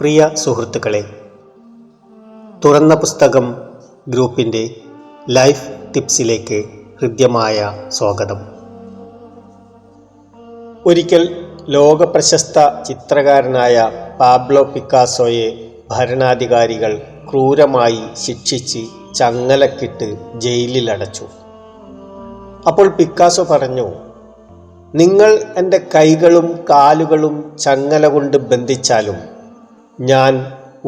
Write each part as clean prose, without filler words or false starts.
പ്രിയ സുഹൃത്തുക്കളെ, തുറന്ന പുസ്തകം ഗ്രൂപ്പിൻ്റെ ലൈഫ് ടിപ്സിലേക്ക് ഹൃദ്യമായ സ്വാഗതം. ഒരിക്കൽ ലോകപ്രശസ്ത ചിത്രകാരനായ പാബ്ലോ പിക്കാസോയെ ഭരണാധികാരികൾ ക്രൂരമായി ശിക്ഷിച്ച് ചങ്ങലക്കിട്ട് ജയിലിലടച്ചു. അപ്പോൾ പിക്കാസോ പറഞ്ഞു, നിങ്ങൾ എൻ്റെ കൈകളും കാലുകളും ചങ്ങല കൊണ്ട് ബന്ധിച്ചാലും ഞാൻ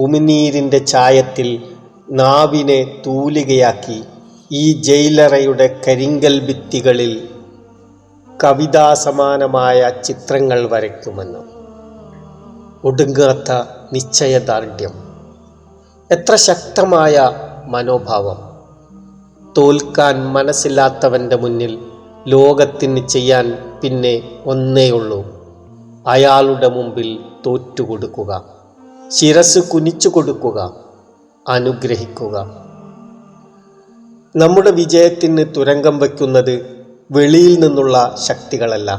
ഉമിനീരിൻ്റെ ചായത്തിൽ നാവിനെ തൂലികയാക്കി ഈ ജയിലറയുടെ കരിങ്കൽ ഭിത്തികളിൽ കവിതാസമാനമായ ചിത്രങ്ങൾ വരയ്ക്കുമെന്ന്. ഒടുങ്ങാത്ത നിശ്ചയദാർഢ്യം, എത്ര ശക്തമായ മനോഭാവം! തോൽക്കാൻ മനസ്സില്ലാത്തവൻ്റെ മുന്നിൽ ലോകത്തിന് ചെയ്യാൻ പിന്നെ ഒന്നേയുള്ളൂ, അയാളുടെ മുമ്പിൽ തോറ്റുകൊടുക്കുക, ശിരസ് കുനിച്ചു കൊടുക്കുക, അനുഗ്രഹിക്കുക. നമ്മുടെ വിജയത്തിന് തുരങ്കം വയ്ക്കുന്നത് വെളിയിൽ നിന്നുള്ള ശക്തികളല്ല,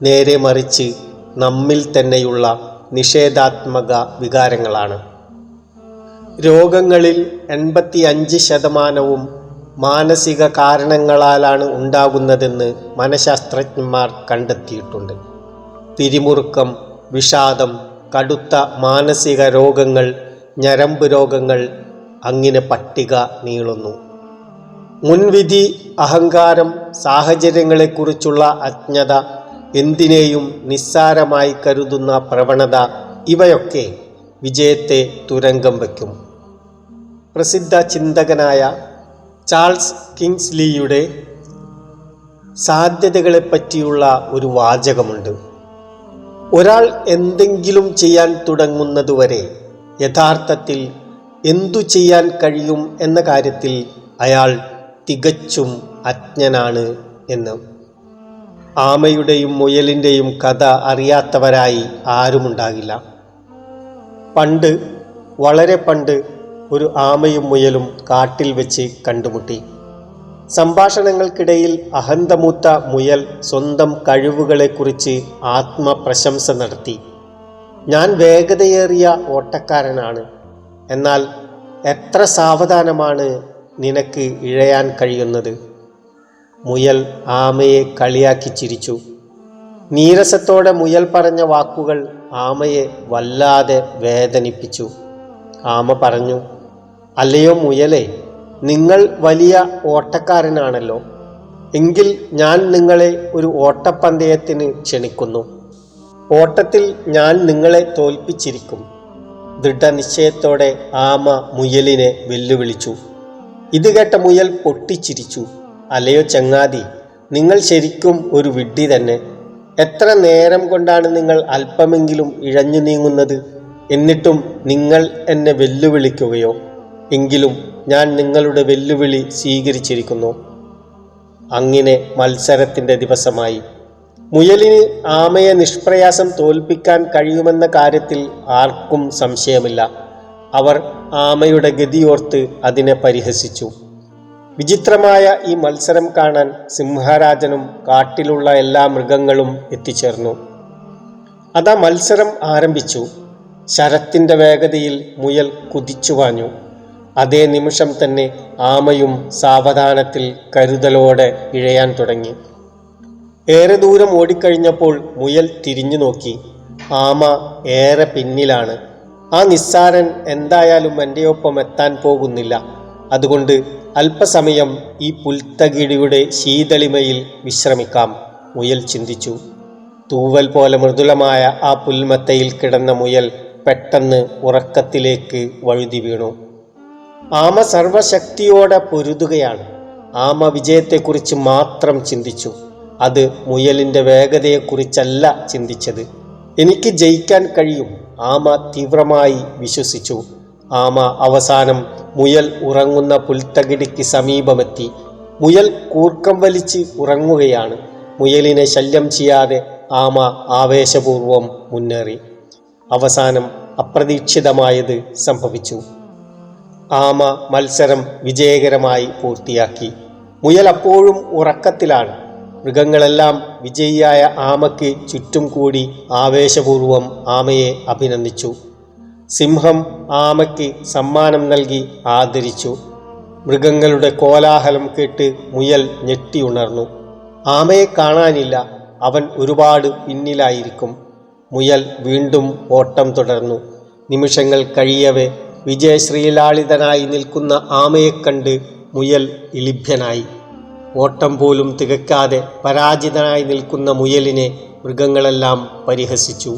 നേരെ മറിച്ച് നമ്മിൽ തന്നെയുള്ള നിഷേധാത്മക വികാരങ്ങളാണ്. രോഗങ്ങളിൽ 85% മാനസിക കാരണങ്ങളാലാണ് ഉണ്ടാകുന്നതെന്ന് മനഃശാസ്ത്രജ്ഞന്മാർ കണ്ടെത്തിയിട്ടുണ്ട്. പിരിമുറുക്കം, വിഷാദം, കടുത്ത മാനസിക രോഗങ്ങൾ, ഞരമ്പ് രോഗങ്ങൾ, അങ്ങനെ പട്ടിക നീളുന്നു. മുൻവിധി, അഹങ്കാരം, സാഹചര്യങ്ങളെക്കുറിച്ചുള്ള അജ്ഞത, എന്തിനേയും നിസ്സാരമായി കരുതുന്ന പ്രവണത, ഇവയൊക്കെ വിജയത്തെ തുരങ്കം വയ്ക്കും. പ്രസിദ്ധ ചിന്തകനായ ചാൾസ് കിങ്സ്ലിയുടെ സാധ്യതകളെപ്പറ്റിയുള്ള ഒരു വാചകമുണ്ട്. ഒരാൾ എന്തെങ്കിലും ചെയ്യാൻ തുടങ്ങുന്നതുവരെ യഥാർത്ഥത്തിൽ എന്തു ചെയ്യാൻ കഴിയും എന്ന കാര്യത്തിൽ അയാൾ തികച്ചും അജ്ഞനാണ് എന്ന്. ആമയുടെയും മുയലിൻ്റെയും കഥ അറിയാത്തവരായി ആരുമുണ്ടാകില്ല. പണ്ട്, വളരെ പണ്ട്, ഒരു ആമയും മുയലും കാട്ടിൽ വെച്ച് കണ്ടുമുട്ടി. സംഭാഷണങ്ങൾക്കിടയിൽ അഹന്തമൂത്ത മുയൽ സ്വന്തം കഴിവുകളെക്കുറിച്ച് ആത്മപ്രശംസ നടത്തി. ഞാൻ വേഗതയേറിയ ഓട്ടക്കാരനാണ്, എന്നാൽ എത്ര സാവധാനമാണ് നിനക്ക് ഇഴയാൻ കഴിയുന്നത്. മുയൽ ആമയെ കളിയാക്കി ചിരിച്ചു. നീരസത്തോടെ മുയൽ പറഞ്ഞ വാക്കുകൾ ആമയെ വല്ലാതെ വേദനിപ്പിച്ചു. ആമ പറഞ്ഞു, അല്ലയോ മുയലേ, നിങ്ങൾ വലിയ ഓട്ടക്കാരനാണല്ലോ. എങ്കിൽ ഞാൻ നിങ്ങളെ ഒരു ഓട്ടപ്പന്തയത്തിന് ക്ഷണിക്കുന്നു. ഓട്ടത്തിൽ ഞാൻ നിങ്ങളെ തോൽപ്പിച്ചിരിക്കും. ദൃഢനിശ്ചയത്തോടെ ആമ മുയലിനെ വെല്ലുവിളിച്ചു. ഇത് കേട്ട മുയൽ പൊട്ടിച്ചിരിച്ചു. അല്ലയോ ചങ്ങാതി, നിങ്ങൾ ശരിക്കും ഒരു വിഡ്ഢി തന്നെ. എത്ര നേരം കൊണ്ടാണ് നിങ്ങൾ അല്പമെങ്കിലും ഇഴഞ്ഞു നീങ്ങുന്നത്? എന്നിട്ടും നിങ്ങൾ എന്നെ വെല്ലുവിളിക്കുകയോ? എങ്കിലും ഞാൻ നിങ്ങളുടെ വെല്ലുവിളി സ്വീകരിച്ചിരിക്കുന്നു. അങ്ങനെ മത്സരത്തിൻ്റെ ദിവസമായി. മുയലിന് ആമയെ നിഷ്പ്രയാസം തോൽപ്പിക്കാൻ കഴിയുമെന്ന കാര്യത്തിൽ ആർക്കും സംശയമില്ല. അവർ ആമയുടെ ഗതിയോർത്ത് അതിനെ പരിഹസിച്ചു. വിചിത്രമായ ഈ മത്സരം കാണാൻ സിംഹരാജനും കാട്ടിലുള്ള എല്ലാ മൃഗങ്ങളും എത്തിച്ചേർന്നു. അതാ മത്സരം ആരംഭിച്ചു. ശരത്തിൻ്റെ വേഗതയിൽ മുയൽ കുതിച്ചുവാഞ്ഞു. അതേ നിമിഷം തന്നെ ആമയും സാവധാനത്തിൽ കരുതലോടെ ഇഴയാൻ തുടങ്ങി. ഏറെ ദൂരം ഓടിക്കഴിഞ്ഞപ്പോൾ മുയൽ തിരിഞ്ഞു നോക്കി. ആമ ഏറെ പിന്നിലാണ്. ആ നിസ്സാരൻ എന്തായാലും എൻ്റെ ഒപ്പം എത്താൻ പോകുന്നില്ല. അതുകൊണ്ട് അല്പസമയം ഈ പുൽത്തകിടിയുടെ ശീതളിമയിൽ വിശ്രമിക്കാം, മുയൽ ചിന്തിച്ചു. തൂവൽ പോലെ മൃദുലമായ ആ പുൽമത്തയിൽ കിടന്ന മുയൽ പെട്ടെന്ന് ഉറക്കത്തിലേക്ക് വഴുതി വീണു. ആമ സർവശക്തിയോടെ പൊരുതുകയാണ്. ആമ വിജയത്തെക്കുറിച്ച് മാത്രം ചിന്തിച്ചു. അത് മുയലിൻ്റെ വേഗതയെക്കുറിച്ചല്ല ചിന്തിച്ചത്. എനിക്ക് ജയിക്കാൻ കഴിയും, ആമ തീവ്രമായി വിശ്വസിച്ചു. ആമ അവസാനം മുയൽ ഉറങ്ങുന്ന പുൽത്തകിടിക്ക് സമീപമെത്തി. മുയൽ കൂർക്കം വലിച്ച് ഉറങ്ങുകയാണ്. മുയലിനെ ശല്യം ചെയ്യാതെ ആമ ആവേശപൂർവം മുന്നേറി. അവസാനം അപ്രതീക്ഷിതമായത് സംഭവിച്ചു. ആമ മത്സരം വിജയകരമായി പൂർത്തിയാക്കി. മുയൽ അപ്പോഴും ഉറക്കത്തിലാണ്. മൃഗങ്ങളെല്ലാം വിജയിയായ ആമയ്ക്ക് ചുറ്റും കൂടി ആവേശപൂർവം ആമയെ അഭിനന്ദിച്ചു. സിംഹം ആമയ്ക്ക് സമ്മാനം നൽകി ആദരിച്ചു. മൃഗങ്ങളുടെ കോലാഹലം കേട്ട് മുയൽ ഞെട്ടിയുണർന്നു. ആമയെ കാണാനില്ല, അവൻ ഒരുപാട് പിന്നിലായിരിക്കും. മുയൽ വീണ്ടും ഓട്ടം തുടർന്നു. നിമിഷങ്ങൾ കഴിയവേ വിജയശ്രീലാളിതനായി നിൽക്കുന്ന ആമയെ കണ്ട് മുയൽ ഇളിഭ്യനായി. ഓട്ടം പോലും തികയ്ക്കാതെ പരാജിതനായി നിൽക്കുന്ന മുയലിനെ മൃഗങ്ങളെല്ലാം പരിഹസിച്ചു.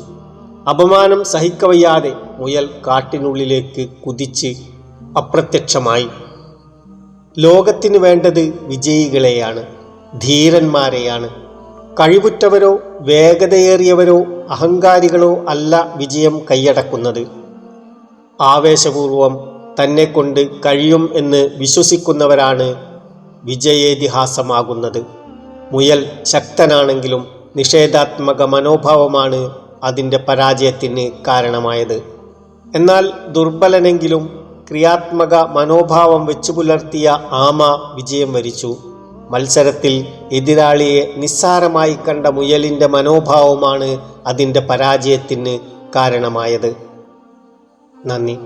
അപമാനം സഹിക്കവയ്യാതെ മുയൽ കാട്ടിനുള്ളിലേക്ക് കുതിച്ച് അപ്രത്യക്ഷമായി. ലോകത്തിന് വേണ്ടത് വിജയികളെയാണ്, ധീരന്മാരെയാണ്. കഴിവുറ്റവരോ വേഗതയേറിയവരോ അഹങ്കാരികളോ അല്ല വിജയം കൈയടക്കുന്നത്. ആവേശപൂർവം തന്നെ കൊണ്ട് കഴിയും എന്ന് വിശ്വസിക്കുന്നവരാണ് വിജയേതിഹാസമാകുന്നത്. മുയൽ ശക്തനാണെങ്കിലും നിഷേധാത്മക മനോഭാവമാണ് അതിൻ്റെ പരാജയത്തിന് കാരണമായത്. എന്നാൽ ദുർബലനെങ്കിലും ക്രിയാത്മക മനോഭാവം വെച്ചു പുലർത്തിയ ആമ വിജയം വരിച്ചു. മത്സരത്തിൽ എതിരാളിയെ നിസ്സാരമായി കണ്ട മുയലിൻ്റെ മനോഭാവമാണ് അതിൻ്റെ പരാജയത്തിന് കാരണമായത്. നന്ദി.